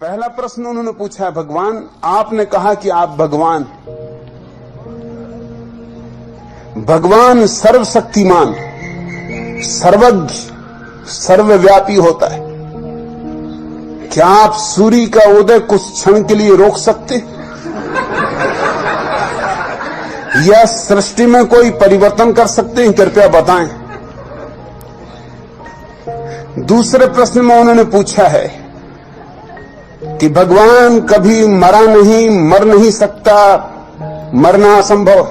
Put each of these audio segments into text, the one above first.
पहला प्रश्न उन्होंने पूछा है, भगवान आपने कहा कि आप भगवान, भगवान सर्वशक्तिमान, सर्वज्ञ, सर्वव्यापी होता है। क्या आप सूर्य का उदय कुछ क्षण के लिए रोक सकते या सृष्टि में कोई परिवर्तन कर सकते हैं? कृपया बताएं। दूसरे प्रश्न में उन्होंने पूछा है कि भगवान कभी मरा नहीं, मर नहीं सकता, मरना असंभव।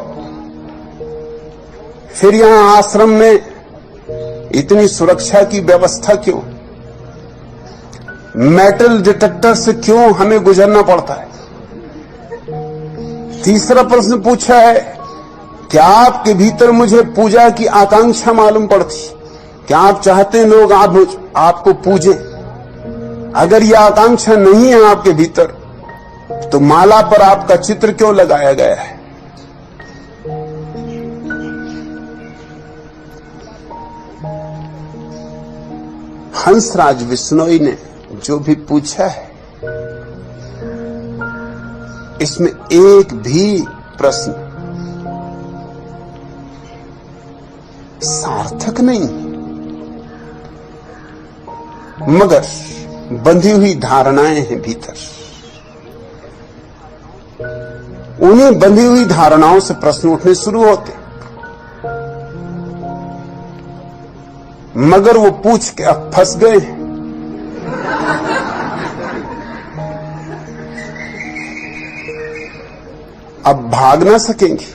फिर यहां आश्रम में इतनी सुरक्षा की व्यवस्था क्यों? मेटल डिटेक्टर से क्यों हमें गुजरना पड़ता है? तीसरा प्रश्न पूछा है, क्या आपके भीतर मुझे पूजा की आकांक्षा मालूम पड़ती? क्या आप चाहते हैं लोग आपको पूजें? अगर यह आकांक्षा नहीं है आपके भीतर, तो माला पर आपका चित्र क्यों लगाया गया है? हंसराज विश्नोई ने जो भी पूछा है, इसमें एक भी प्रश्न सार्थक नहीं, मगर बंधी हुई धारणाएं हैं भीतर। उन्हीं बंधी हुई धारणाओं से प्रश्न उठने शुरू होते, मगर वो पूछ के अब फंस गए हैं। अब भाग ना सकेंगे।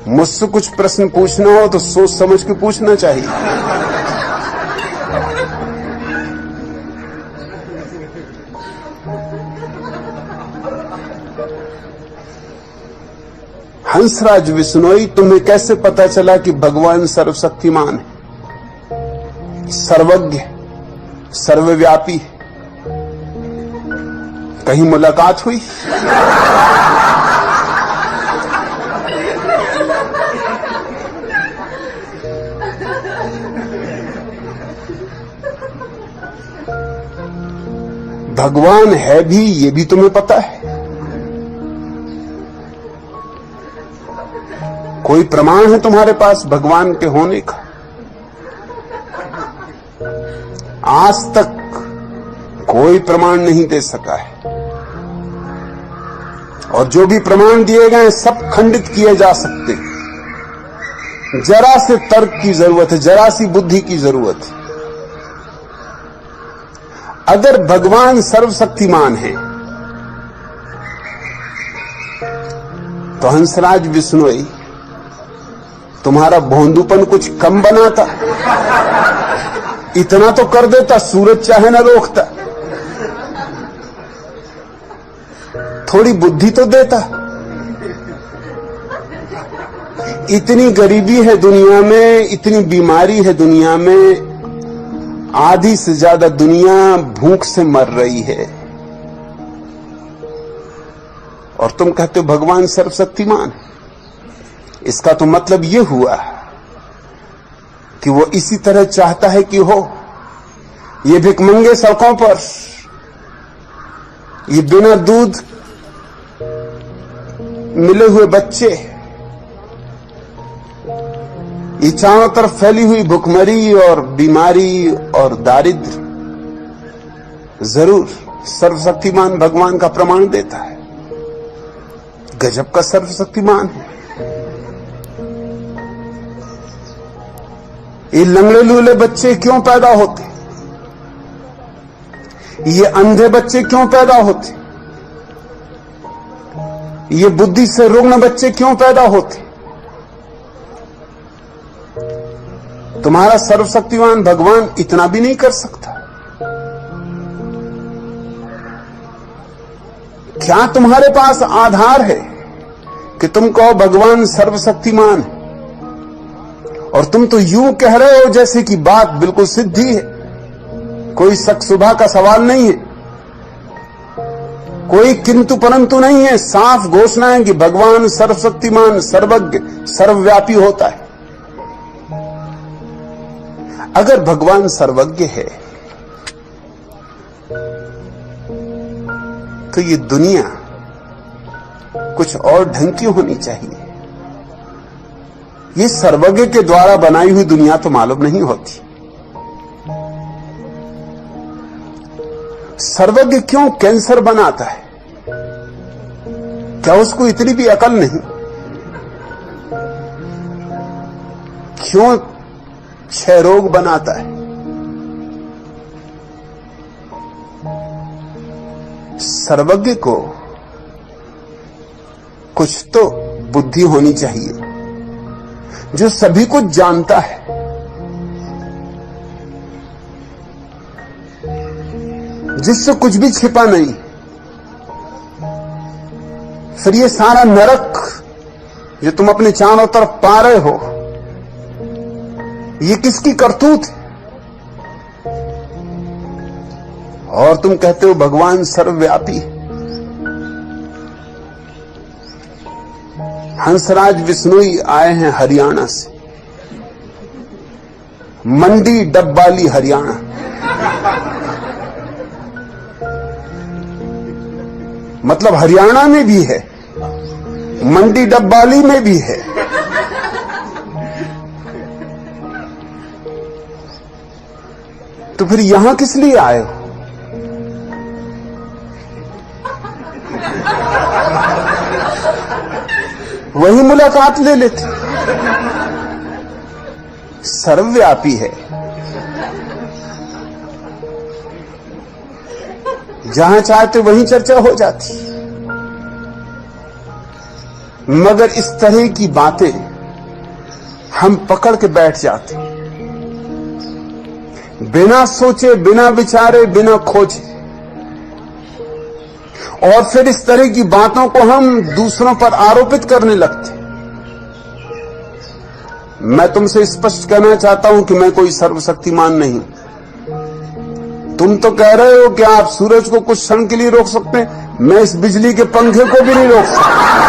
मुझसे कुछ प्रश्न पूछना हो तो सोच समझ के पूछना चाहिए। हंसराज विश्नोई, तुम्हें कैसे पता चला कि भगवान सर्वशक्तिमान है, सर्वज्ञ, सर्वव्यापी? कहीं मुलाकात हुई? भगवान है भी, ये भी तुम्हें पता है? कोई प्रमाण है तुम्हारे पास भगवान के होने का? आज तक कोई प्रमाण नहीं दे सका है, और जो भी प्रमाण दिए गए सब खंडित किए जा सकते। जरा से तर्क की जरूरत है, जरा सी बुद्धि की जरूरत है। अगर भगवान सर्वशक्तिमान है तो हंसराज विश्नोई, तुम्हारा भोंदूपन कुछ कम बनाता, इतना तो कर देता, सूरज चाहे ना रोकता, थोड़ी बुद्धि तो देता। इतनी गरीबी है दुनिया में, इतनी बीमारी है दुनिया में, आधी से ज्यादा दुनिया भूख से मर रही है, और तुम कहते हो भगवान सर्वशक्तिमान है। इसका तो मतलब यह हुआ कि वो इसी तरह चाहता है कि हो। ये भिखमंगे सड़कों पर, ये बिना दूध मिले हुए बच्चे, ये चारों तरफ फैली हुई भुखमरी और बीमारी और दारिद्र्य जरूर सर्वशक्तिमान भगवान का प्रमाण देता है। गजब का सर्वशक्तिमान है। ये लंगड़े लूले बच्चे क्यों पैदा होते? ये अंधे बच्चे क्यों पैदा होते? ये बुद्धि से रुग्ण बच्चे क्यों पैदा होते? तुम्हारा सर्वशक्तिमान भगवान इतना भी नहीं कर सकता? क्या तुम्हारे पास आधार है कि तुम कहो भगवान सर्वशक्तिमान है? और तुम तो यूं कह रहे हो जैसे कि बात बिल्कुल सिद्धि है, कोई शक शुबा का सवाल नहीं है, कोई किंतु परंतु नहीं है। साफ घोषणा है कि भगवान सर्वशक्तिमान, सर्वज्ञ, सर्वव्यापी होता है। अगर भगवान सर्वज्ञ है तो ये दुनिया कुछ और ढंग की होनी चाहिए। ये सर्वज्ञ के द्वारा बनाई हुई दुनिया तो मालूम नहीं होती। सर्वज्ञ क्यों कैंसर बनाता है? क्या उसको इतनी भी अकल नहीं? क्यों क्षय रोग बनाता है? सर्वज्ञ को कुछ तो बुद्धि होनी चाहिए, जो सभी कुछ जानता है, जिससे कुछ भी छिपा नहीं। फिर ये सारा नरक जो तुम अपने चारों तरफ पा रहे हो, ये किसकी करतूत है? और तुम कहते हो भगवान सर्वव्यापी। हंसराज विश्नोई आए हैं हरियाणा से, मंडी डब्बाली हरियाणा। मतलब हरियाणा में भी है, मंडी डब्बाली में भी है। तो फिर यहां किस लिए आए हो? वही मुलाकात ले लेते। सर्वव्यापी है, जहां चाहते वहीं चर्चा हो जाती। मगर इस तरह की बातें हम पकड़ के बैठ जाते, बिना सोचे, बिना विचारे, बिना खोजे। और फिर इस तरह की बातों को हम दूसरों पर आरोपित करने लगते। मैं तुमसे स्पष्ट कहना चाहता हूं कि मैं कोई सर्वशक्तिमान नहीं। तुम तो कह रहे हो कि आप सूरज को कुछ क्षण के लिए रोक सकते हैं, मैं इस बिजली के पंखे को भी नहीं रोक सकता।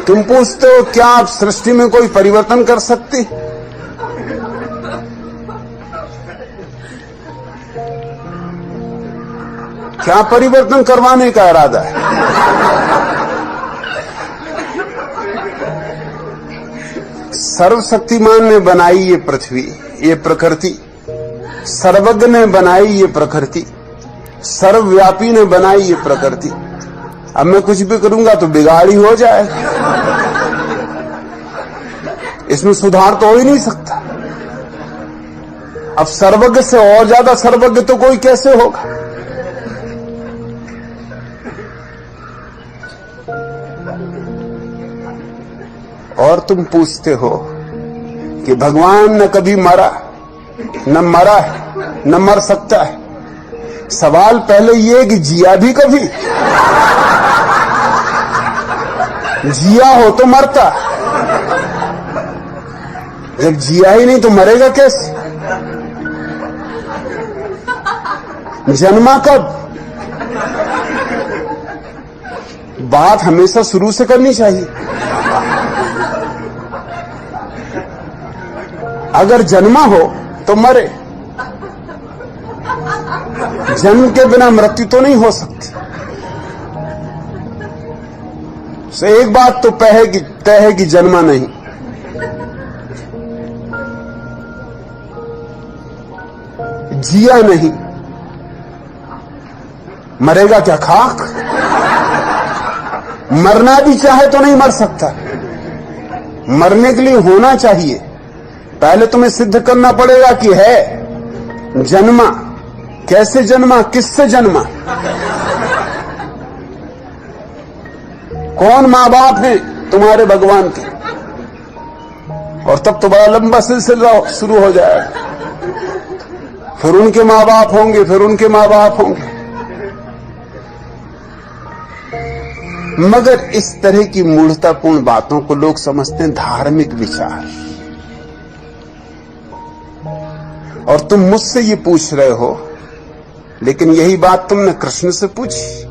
तुम पूछते हो क्या आप सृष्टि में कोई परिवर्तन कर सकते? क्या परिवर्तन करवाने का इरादा है? सर्वशक्तिमान ने बनाई ये पृथ्वी, ये प्रकृति। सर्वज्ञ ने बनाई ये प्रकृति, सर्वव्यापी ने बनाई ये प्रकृति। अब मैं कुछ भी करूंगा तो बिगाड़ी हो जाएगा, इसमें सुधार तो हो ही नहीं सकता। अब सर्वज्ञ से और ज्यादा सर्वज्ञ तो कोई कैसे होगा? और तुम पूछते हो कि भगवान न कभी मरा, न मरा है, न मर सकता है। सवाल पहले ये कि जिया भी कभी? जिया हो तो मरता, जब जिया ही नहीं तो मरेगा कैसे? जन्मा कब? बात हमेशा शुरू से करनी चाहिए। अगर जन्मा हो तो मरे, जन्म के बिना मृत्यु तो नहीं हो सकती। तो एक बात तो तय है कि जन्मा नहीं। जिया नहीं, मरेगा क्या खाक? मरना भी चाहे तो नहीं मर सकता। मरने के लिए होना चाहिए। पहले तुम्हें सिद्ध करना पड़ेगा कि है। जन्मा, कैसे जन्मा, किससे जन्मा, कौन मां बाप हैं तुम्हारे भगवान के? और तब तो बड़ा लंबा सिलसिला शुरू हो जाएगा। फिर उनके मां बाप होंगे, फिर उनके मां बाप होंगे। मगर इस तरह की मूढ़तापूर्ण बातों को लोग समझते हैं धार्मिक विचार। और तुम मुझसे ये पूछ रहे हो, लेकिन यही बात तुमने कृष्ण से पूछी,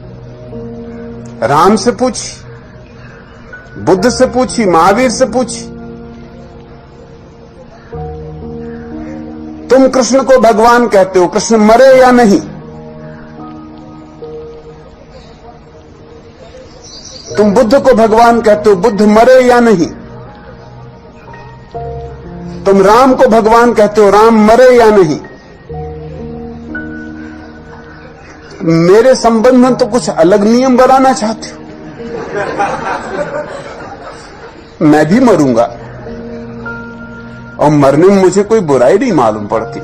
राम से पूछी, बुद्ध से पूछी, महावीर से पूछी। तुम कृष्ण को भगवान कहते हो, कृष्ण मरे या नहीं? तुम बुद्ध को भगवान कहते हो, बुद्ध मरे या नहीं? तुम राम को भगवान कहते हो, राम मरे या नहीं? मेरे संबंध में तो कुछ अलग नियम बनाना चाहते हो। मैं भी मरूंगा और मरने में मुझे कोई बुराई नहीं मालूम पड़ती।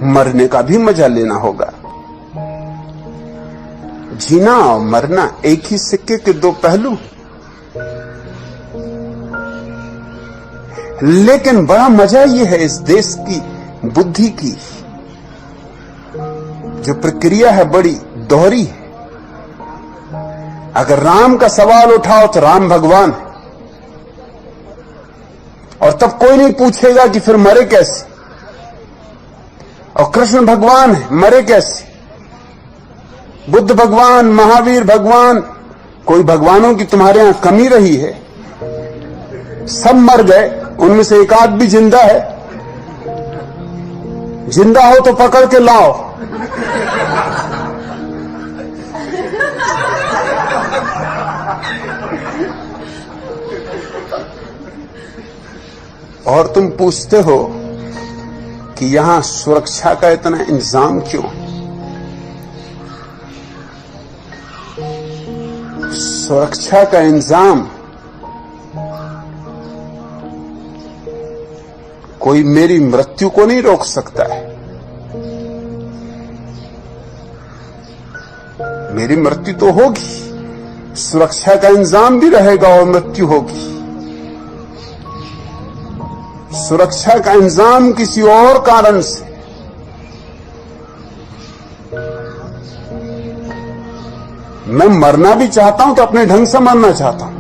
मरने का भी मजा लेना होगा। जीना और मरना एक ही सिक्के के दो पहलू। लेकिन बड़ा मजा यह है इस देश की बुद्धि की, जो प्रक्रिया है बड़ी दोहरी है। अगर राम का सवाल उठाओ तो राम भगवान है, और तब कोई नहीं पूछेगा कि फिर मरे कैसे। और कृष्ण भगवान है, मरे कैसे? बुद्ध भगवान, महावीर भगवान, कोई भगवानों की तुम्हारे यहां कमी रही है? सब मर गए, उनमें से एक आध भी जिंदा है। जिंदा हो तो पकड़ के लाओ। और तुम पूछते हो कि यहां सुरक्षा का इतना इंतजाम क्यों? सुरक्षा का इंतजाम कोई मेरी मृत्यु को नहीं रोक सकता है। मेरी मृत्यु तो होगी, सुरक्षा का इंतजाम भी रहेगा और मृत्यु होगी। सुरक्षा का इंतजाम किसी और कारण से, मैं मरना भी चाहता हूं तो अपने ढंग से मरना चाहता हूं।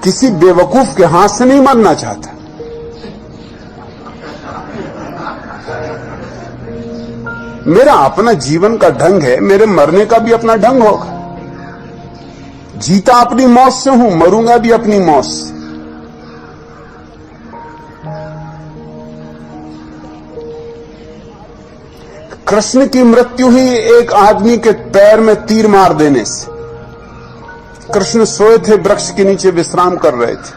किसी बेवकूफ के हाथ से नहीं मरना चाहता। मेरा अपना जीवन का ढंग है, मेरे मरने का भी अपना ढंग होगा। जीता अपनी मौत से हूं, मरूंगा भी अपनी मौत से। कृष्ण की मृत्यु ही एक आदमी के पैर में तीर मार देने से। कृष्ण सोए थे, वृक्ष के नीचे विश्राम कर रहे थे,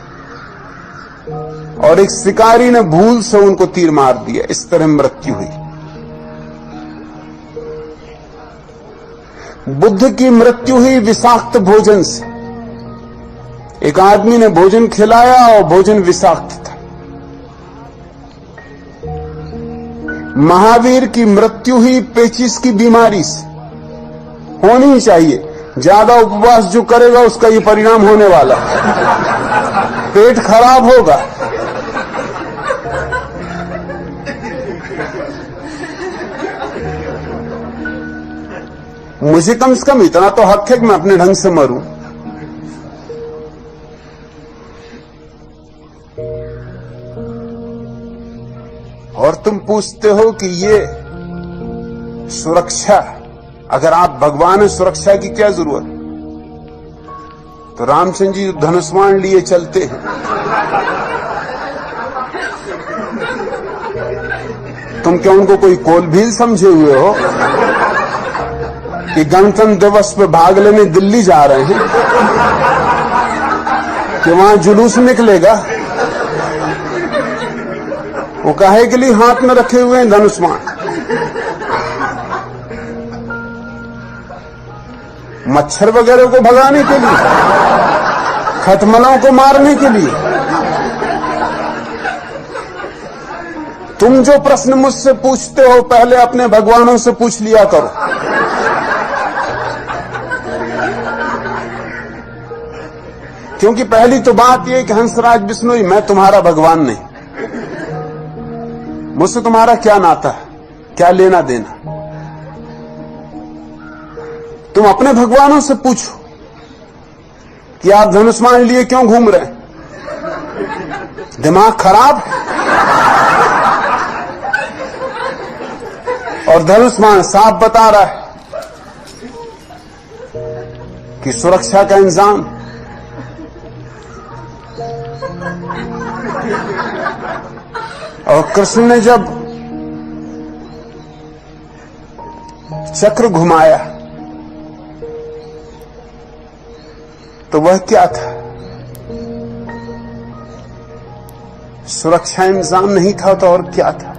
और एक शिकारी ने भूल से उनको तीर मार दिया। इस तरह मृत्यु हुई। बुद्ध की मृत्यु हुई विषाक्त भोजन से। एक आदमी ने भोजन खिलाया और भोजन विषाक्त था। महावीर की मृत्यु हुई पेचिश की बीमारी से। होनी ही चाहिए, ज्यादा उपवास जो करेगा उसका ये परिणाम होने वाला, पेट खराब होगा। मुझे कम से कम इतना तो हक है कि मैं अपने ढंग से मरूं। और तुम पूछते हो कि ये सुरक्षा, अगर आप भगवान हैं, सुरक्षा की क्या जरूरत? तो रामचंद्र जी धनुष्वाण लिए चलते हैं। तुम क्या उनको कोई कोलभील समझे हुए हो कि गणतंत्र दिवस पे भाग लेने दिल्ली जा रहे हैं, कि वहां जुलूस निकलेगा? वो काहे के लिए हाथ में रखे हुए हैं धनुष्वाण? मच्छर वगैरह को भगाने के लिए, खटमलों को मारने के लिए। तुम जो प्रश्न मुझसे पूछते हो पहले अपने भगवानों से पूछ लिया करो। क्योंकि पहली तो बात यह कि हंसराज बिश्नोई, मैं तुम्हारा भगवान नहीं। मुझसे तुम्हारा क्या नाता है, क्या लेना देना? तुम अपने भगवानों से पूछो कि आप धनुष्वाण लिए क्यों घूम रहे हैं? दिमाग खराब है? और धनुष्मान साफ बता रहा है कि सुरक्षा का इंतजाम। और कृष्ण ने जब चक्र घुमाया तो वह क्या था? सुरक्षा इंतजाम नहीं था तो और क्या था?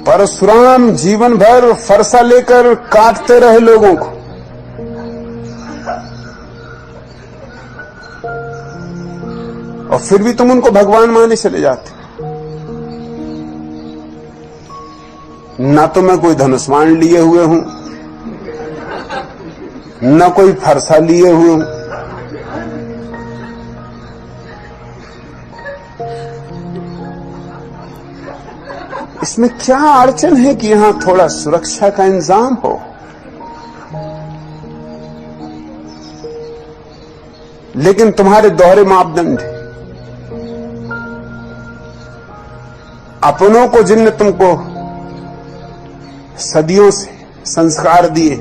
परशुराम जीवन भर फरसा लेकर काटते रहे लोगों को, और फिर भी तुम उनको भगवान माने चले जाते। ना तो मैं कोई धनुष्मान लिए हुए हूं, न कोई फरसा लिए हुए हूं। इसमें क्या अड़चन है कि यहां थोड़ा सुरक्षा का इंतजाम हो? लेकिन तुम्हारे दोहरे मापदंड हैं। अपनों को जिनने तुमको सदियों से संस्कार दिए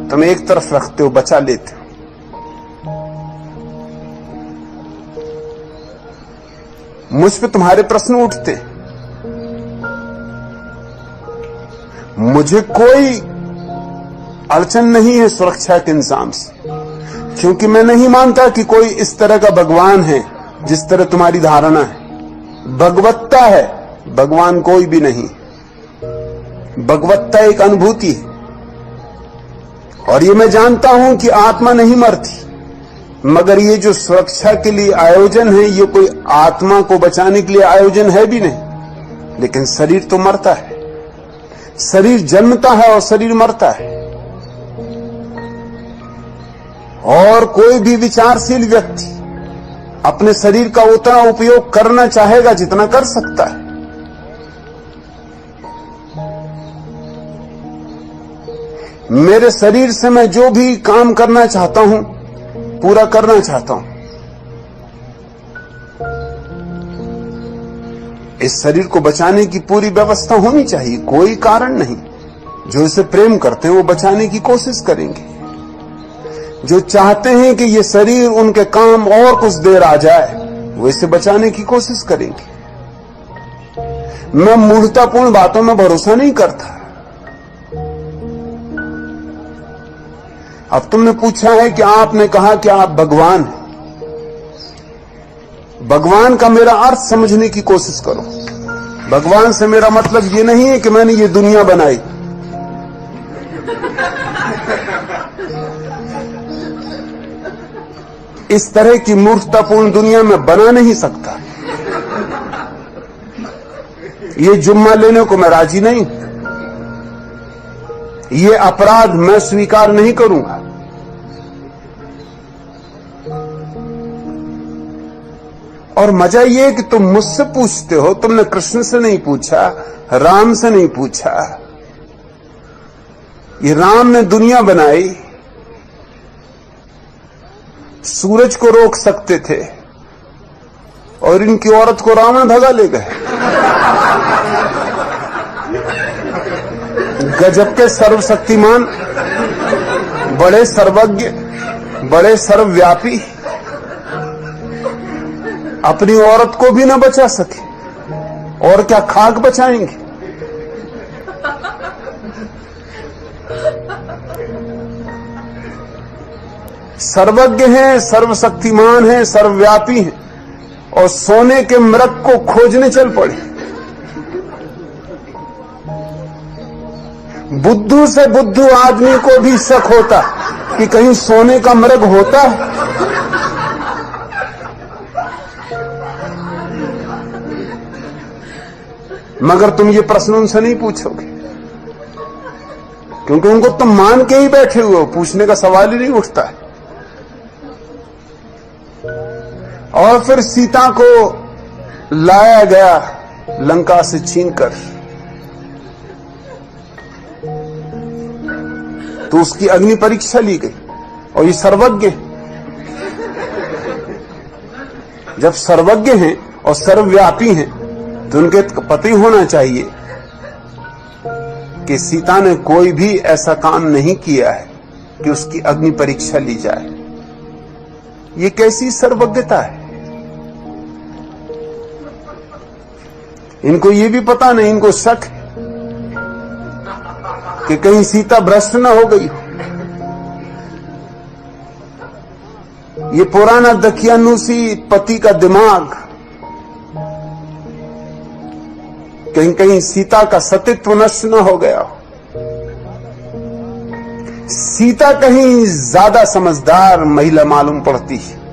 तुम एक तरफ रखते हो, बचा लेते हो। मुझ पे तुम्हारे प्रश्न उठते। मुझे कोई अड़चन नहीं है सुरक्षा के इंतजाम से, क्योंकि मैं नहीं मानता कि कोई इस तरह का भगवान है जिस तरह तुम्हारी धारणा है। भगवत्ता है, भगवान कोई भी नहीं। भगवत्ता एक अनुभूति है, और ये मैं जानता हूं कि आत्मा नहीं मरती, मगर ये जो सुरक्षा के लिए आयोजन है ये कोई आत्मा को बचाने के लिए आयोजन है भी नहीं। लेकिन शरीर तो मरता है, शरीर जन्मता है और शरीर मरता है। और कोई भी विचारशील व्यक्ति अपने शरीर का उतना उपयोग करना चाहेगा जितना कर सकता है। मेरे शरीर से मैं जो भी काम करना चाहता हूं पूरा करना चाहता हूं। इस शरीर को बचाने की पूरी व्यवस्था होनी चाहिए, कोई कारण नहीं। जो इसे प्रेम करते हैं वो बचाने की कोशिश करेंगे। जो चाहते हैं कि ये शरीर उनके काम और कुछ देर आ जाए वो इसे बचाने की कोशिश करेंगे। मैं मूढ़तापूर्ण बातों में भरोसा नहीं करता। अब तुमने पूछा है कि आपने कहा कि आप भगवान हैं। भगवान का मेरा अर्थ समझने की कोशिश करो। भगवान से मेरा मतलब ये नहीं है कि मैंने ये दुनिया बनाई। इस तरह की मूर्खतापूर्ण दुनिया में बना नहीं सकता। ये जुम्मा लेने को मैं राजी नहीं। ये अपराध मैं स्वीकार नहीं करूंगा। और मजा ये है कि तुम मुझसे पूछते हो, तुमने कृष्ण से नहीं पूछा, राम से नहीं पूछा। ये राम ने दुनिया बनाई, सूरज को रोक सकते थे और इनकी औरत को रावण भगा ले गए। गजब के सर्वशक्तिमान, बड़े सर्वज्ञ, बड़े सर्वव्यापी, अपनी औरत को भी न बचा सके और क्या खाक बचाएंगे। सर्वज्ञ हैं, सर्वशक्तिमान हैं, सर्वव्यापी हैं, और सोने के मृग को खोजने चल पड़े। बुद्धू से बुद्धू आदमी को भी शक होता कि कहीं सोने का मृग होता है। मगर तुम ये प्रश्न उनसे नहीं पूछोगे, क्योंकि उनको तुम मान के ही बैठे हुए हो, पूछने का सवाल ही नहीं उठता है। और फिर सीता को लाया गया लंका से छीनकर, तो उसकी अग्नि परीक्षा ली गई। और ये सर्वज्ञ, जब सर्वज्ञ हैं और सर्वव्यापी हैं तो उनके पता ही होना चाहिए कि सीता ने कोई भी ऐसा काम नहीं किया है कि उसकी अग्नि परीक्षा ली जाए। ये कैसी सर्वज्ञता है? इनको ये भी पता नहीं, इनको शक है कि कहीं सीता भ्रष्ट न हो गई। ये पुराना दकियानुसी पति का दिमाग कहीं कहीं सीता का सतीत्व नष्ट न हो गया हो। सीता कहीं ज्यादा समझदार महिला मालूम पड़ती है।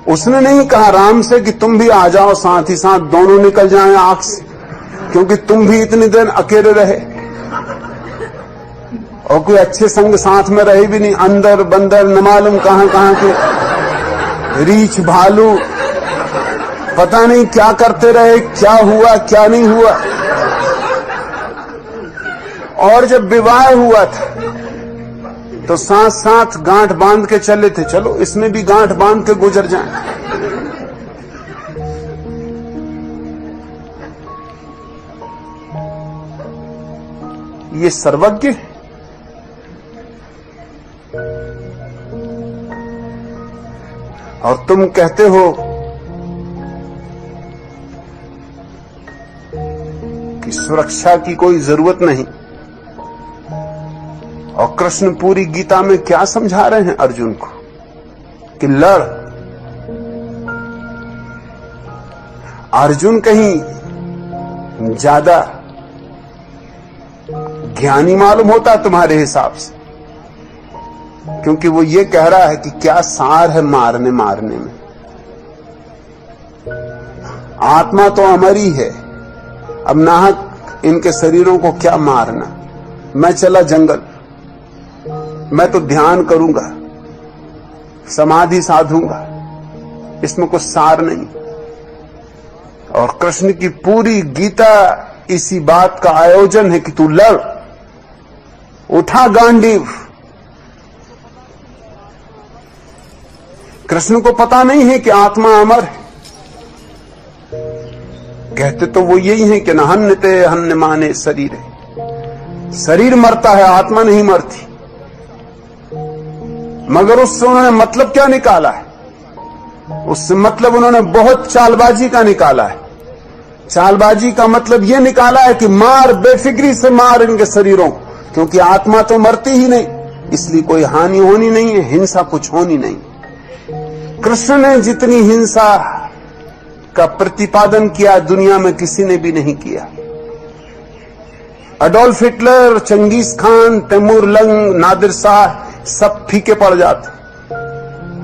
उसने नहीं कहा राम से कि तुम भी आ जाओ, साथ ही साथ दोनों निकल जाएं आंख से, क्योंकि तुम भी इतनी देर अकेले रहे और कोई अच्छे संग साथ में रहे भी नहीं। अंदर बंदर न मालूम कहां कहां के रीछ भालू, पता नहीं क्या करते रहे, क्या हुआ क्या नहीं हुआ। और जब विवाह हुआ था तो साथ साथ गांठ बांध के चले थे, चलो इसमें भी गांठ बांध के गुजर जाएं। ये सर्वज्ञ है। और तुम कहते हो कि सुरक्षा की कोई जरूरत नहीं। और कृष्ण पूरी गीता में क्या समझा रहे हैं अर्जुन को कि लड़। अर्जुन कहीं ज्यादा ज्ञानी मालूम होता तुम्हारे हिसाब से, क्योंकि वो ये कह रहा है कि क्या सार है मारने मारने में। आत्मा तो अमर ही है, अब नाहक इनके शरीरों को क्या मारना। मैं चला जंगल, मैं तो ध्यान करूंगा, समाधि साधूंगा, इसमें कुछ सार नहीं। और कृष्ण की पूरी गीता इसी बात का आयोजन है कि तू लड़, उठा गांडीव। कृष्ण को पता नहीं है कि आत्मा अमर है। कहते तो वो यही है कि न हन्यते हन्य माने शरीर है। शरीर मरता है, आत्मा नहीं मरती। मगर उससे उन्होंने मतलब क्या निकाला है? उससे मतलब उन्होंने बहुत चालबाजी का निकाला है। चालबाजी का मतलब यह निकाला है कि मार, बेफिक्री से मार इनके शरीरों, क्योंकि आत्मा तो मरती ही नहीं, इसलिए कोई हानि होनी नहीं है, हिंसा कुछ होनी नहीं। कृष्ण ने जितनी हिंसा का प्रतिपादन किया दुनिया में किसी ने भी नहीं किया। अडोल्फ हिटलर, चंगेज खान, तैमूर लंग, नादिर शाह सब फीके पड़ जाते,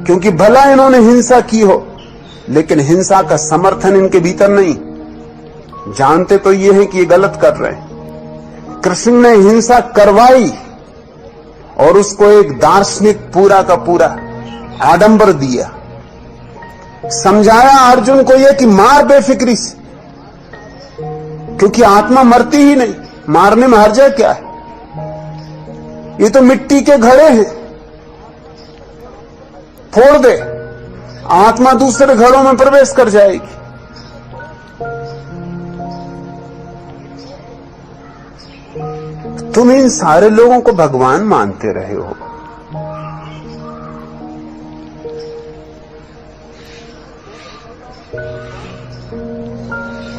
क्योंकि भला इन्होंने हिंसा की हो, लेकिन हिंसा का समर्थन इनके भीतर नहीं। जानते तो ये हैं कि ये गलत कर रहे हैं। कृष्ण ने हिंसा करवाई और उसको एक दार्शनिक पूरा का पूरा आडंबर दिया। समझाया अर्जुन को यह कि मार बेफिक्री से, क्योंकि आत्मा मरती ही नहीं, मारने में हर्ज क्या है? ये तो मिट्टी के घड़े हैं, फोड़ दे, आत्मा दूसरे घरों में प्रवेश कर जाएगी। तुम इन सारे लोगों को भगवान मानते रहे हो।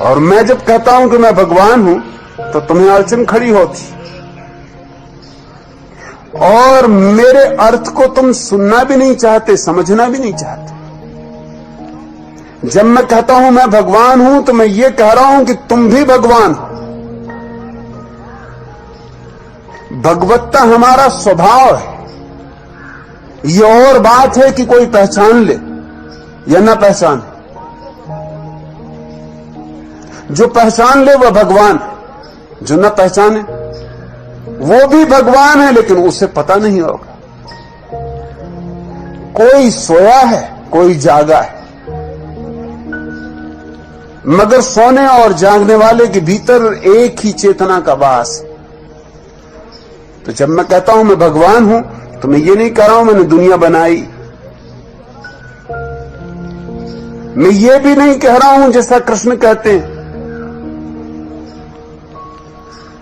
और मैं जब कहता हूं कि मैं भगवान हूं तो तुम्हें अड़चन खड़ी होती, और मेरे अर्थ को तुम सुनना भी नहीं चाहते, समझना भी नहीं चाहते। जब मैं कहता हूं मैं भगवान हूं तो मैं ये कह रहा हूं कि तुम भी भगवान हो। भगवत्ता हमारा स्वभाव है। ये और बात है कि कोई पहचान ले या ना पहचाने। जो पहचान ले वह भगवान है, जो न पहचाने वो भी भगवान है, लेकिन उसे पता नहीं होगा। कोई सोया है, कोई जागा है, मगर सोने और जागने वाले के भीतर एक ही चेतना का वास है। तो जब मैं कहता हूं मैं भगवान हूं, तो मैं ये नहीं कह रहा हूं मैंने दुनिया बनाई, मैं ये भी नहीं कह रहा हूं जैसा कृष्ण कहते हैं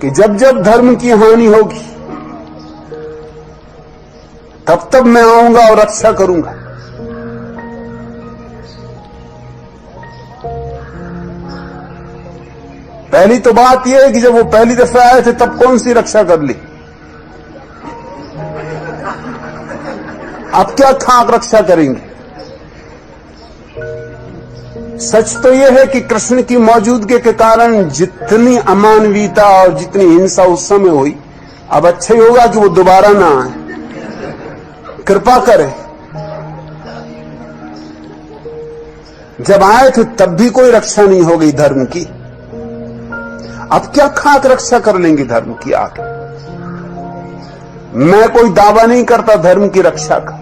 कि जब जब धर्म की हानि होगी तब तब मैं आऊंगा और रक्षा करूंगा। पहली तो बात यह है कि जब वो पहली दफा आए थे तब कौन सी रक्षा कर ली, अब क्या खाक रक्षा करेंगे। सच तो यह है कि कृष्ण की मौजूदगी के कारण जितनी अमानवीयता और जितनी हिंसा उस समय हुई, अब अच्छा ही होगा कि वो दोबारा ना आए, कृपा करें। जब आए थे तब भी कोई रक्षा नहीं हो गई धर्म की, अब क्या खाक रक्षा कर लेंगे धर्म की आगे। मैं कोई दावा नहीं करता धर्म की रक्षा का,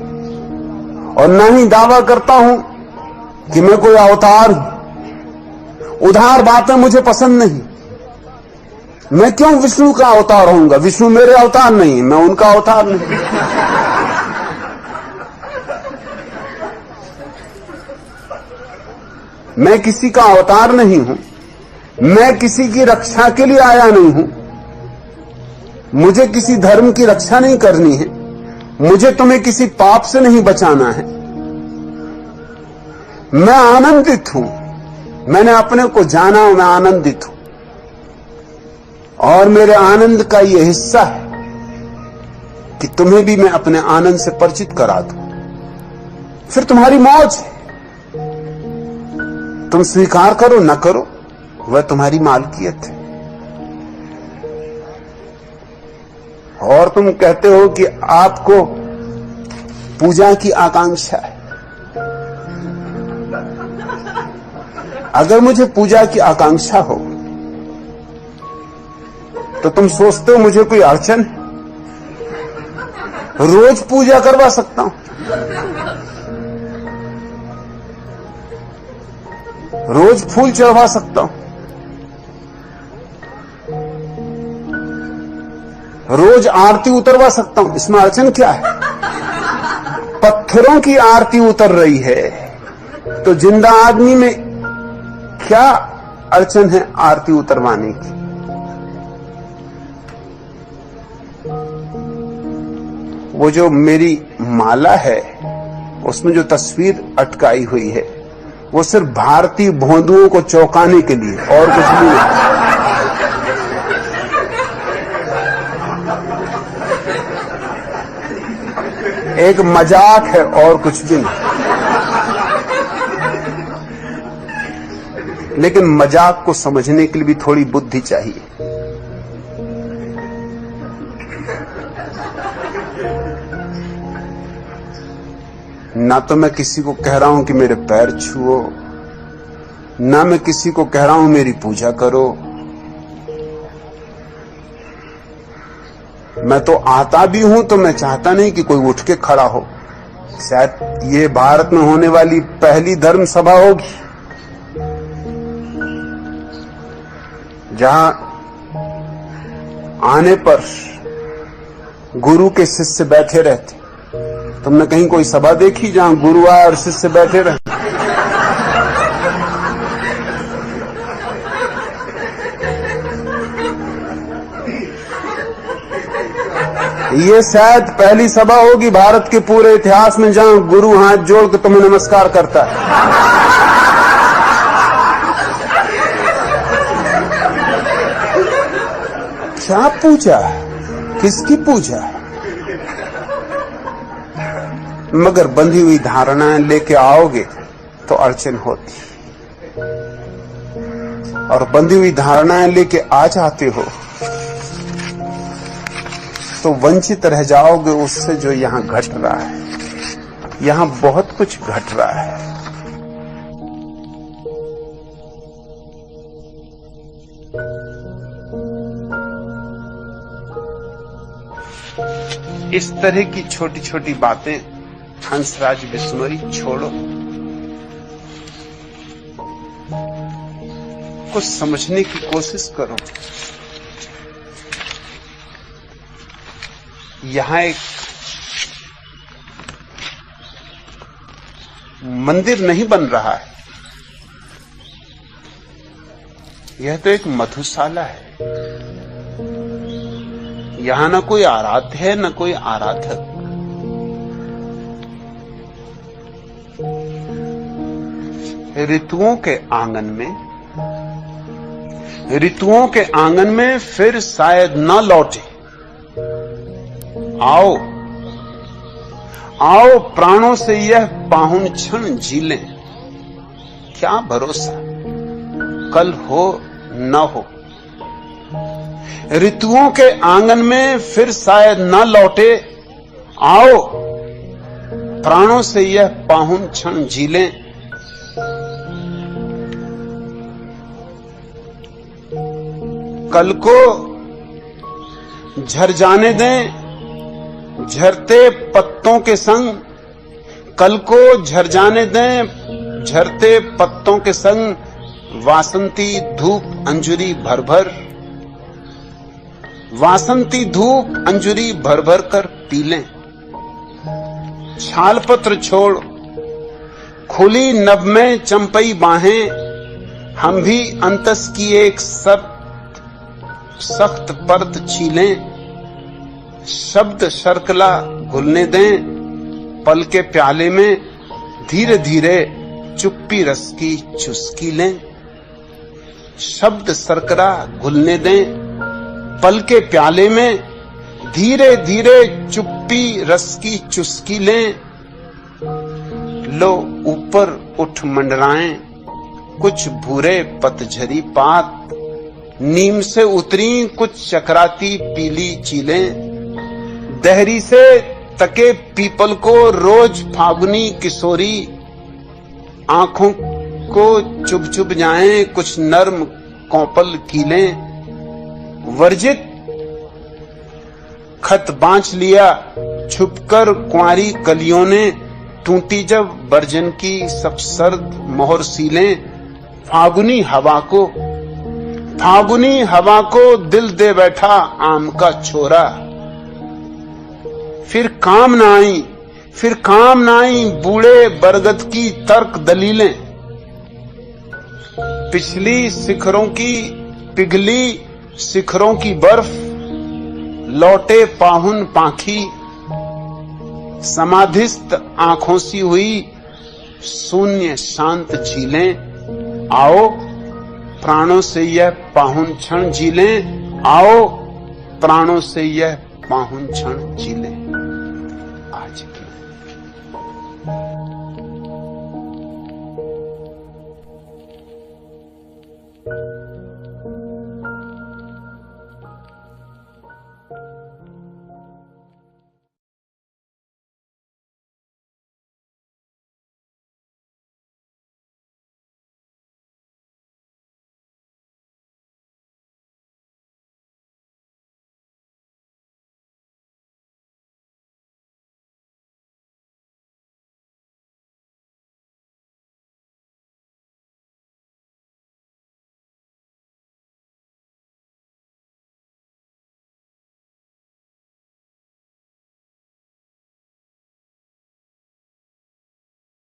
और न ही दावा करता हूं कि मैं कोई अवतार हूं। उधार बातें मुझे पसंद नहीं। मैं क्यों विष्णु का अवतार होऊंगा, विष्णु मेरे अवतार नहीं, मैं उनका अवतार नहीं। मैं किसी का अवतार नहीं हूं, मैं किसी की रक्षा के लिए आया नहीं हूं, मुझे किसी धर्म की रक्षा नहीं करनी है, मुझे तुम्हें किसी पाप से नहीं बचाना है। मैं आनंदित हूं, मैंने अपने को जाना, मैं आनंदित हूं, और मेरे आनंद का यह हिस्सा है कि तुम्हें भी मैं अपने आनंद से परिचित करा दूं। फिर तुम्हारी मौज है, तुम स्वीकार करो न करो, वह तुम्हारी मालकियत है। और तुम कहते हो कि आपको पूजा की आकांक्षा है। अगर मुझे पूजा की आकांक्षा हो तो तुम सोचते हो मुझे कोई अड़चन है? रोज पूजा करवा सकता हूं, रोज फूल चढ़वा सकता हूं, रोज आरती उतरवा सकता हूं, इसमें अड़चन क्या है? पत्थरों की आरती उतर रही है तो जिंदा आदमी में क्या अड़चन है आरती उतरवाने की? वो जो मेरी माला है उसमें जो तस्वीर अटकाई हुई है वो सिर्फ भारतीय भोंदुओं को चौंकाने के लिए, और कुछ भी नहीं। एक मजाक है और कुछ भी नहीं। लेकिन मजाक को समझने के लिए भी थोड़ी बुद्धि चाहिए। ना तो मैं किसी को कह रहा हूं कि मेरे पैर छुओ, ना मैं किसी को कह रहा हूं मेरी पूजा करो। मैं तो आता भी हूं तो मैं चाहता नहीं कि कोई उठ के खड़ा हो। शायद ये भारत में होने वाली पहली धर्म सभा होगी जहां आने पर गुरु के शिष्य बैठे रहते। तुमने कहीं कोई सभा देखी जहां गुरु आए और शिष्य बैठे रहे? ये शायद पहली सभा होगी भारत के पूरे इतिहास में जहां गुरु हाथ जोड़ के तुम्हें नमस्कार करता है। क्या पूजा, किसकी पूजा? मगर बंधी हुई धारणाएं लेके आओगे तो अड़चन होती, और बंधी हुई धारणाएं लेके आ जाते हो तो वंचित रह जाओगे उससे जो यहां घट रहा है। यहां बहुत कुछ घट रहा है। इस तरह की छोटी छोटी बातें हंसराज बिश्नोई छोड़ो, कुछ समझने की कोशिश करो। यहां एक मंदिर नहीं बन रहा है, यह तो एक मधुशाला है। यहां न कोई आराध्य है न कोई आराधक। ऋतुओं के आंगन में फिर शायद न लौटे। आओ आओ प्राणों से यह पाहुन क्षण जी लें। क्या भरोसा कल हो न हो। ऋतुओं के आंगन में फिर शायद न लौटे। आओ प्राणों से यह पाहुन क्षण जी लें। कल को झर जाने दें झरते पत्तों के संग। कल को झर जाने दें झरते पत्तों के संग। वासंती धूप अंजुरी भर भर। वासंती धूप अंजुरी भर भर कर पी लें। छाल पत्र छोड़ खुली नभ में चंपई बाहें। हम भी अंतस की एक सख्त परत छीलें। शब्द शर्कला घुलने दें पल के प्याले में। धीरे धीरे चुप्पी रस की चुस्की लें। शब्द शर्करा घुलने दें पल के प्याले में। धीरे धीरे चुप्पी रस की चुस्की लें। लो ऊपर उठ मंडराएं कुछ भूरे पतझरी पात। नीम से उतरी कुछ चकराती पीली चीलें। दहरी से तके पीपल को रोज फागुनी किशोरी। आंखों को चुभ चुभ जाएं कुछ नर्म कौपल कीलें। वर्जित खत बांच लिया छुपकर कुंवारी कलियों ने। टूटी जब बर्जन की सब सर्द मोहर सीलें। फागुनी हवा को दिल दे बैठा आम का छोरा। फिर काम न आई बूढ़े बरगद की तर्क दलीलें। पिछली शिखरों की पिघली शिखरों की बर्फ। लौटे पाहुन पाखी समाधिस्थ आंखों सी हुई शून्य शांत झीलें। आओ प्राणों से यह पाहुन क्षण जी लें। आओ प्राणों से यह पाहुन क्षण जी लें। आज की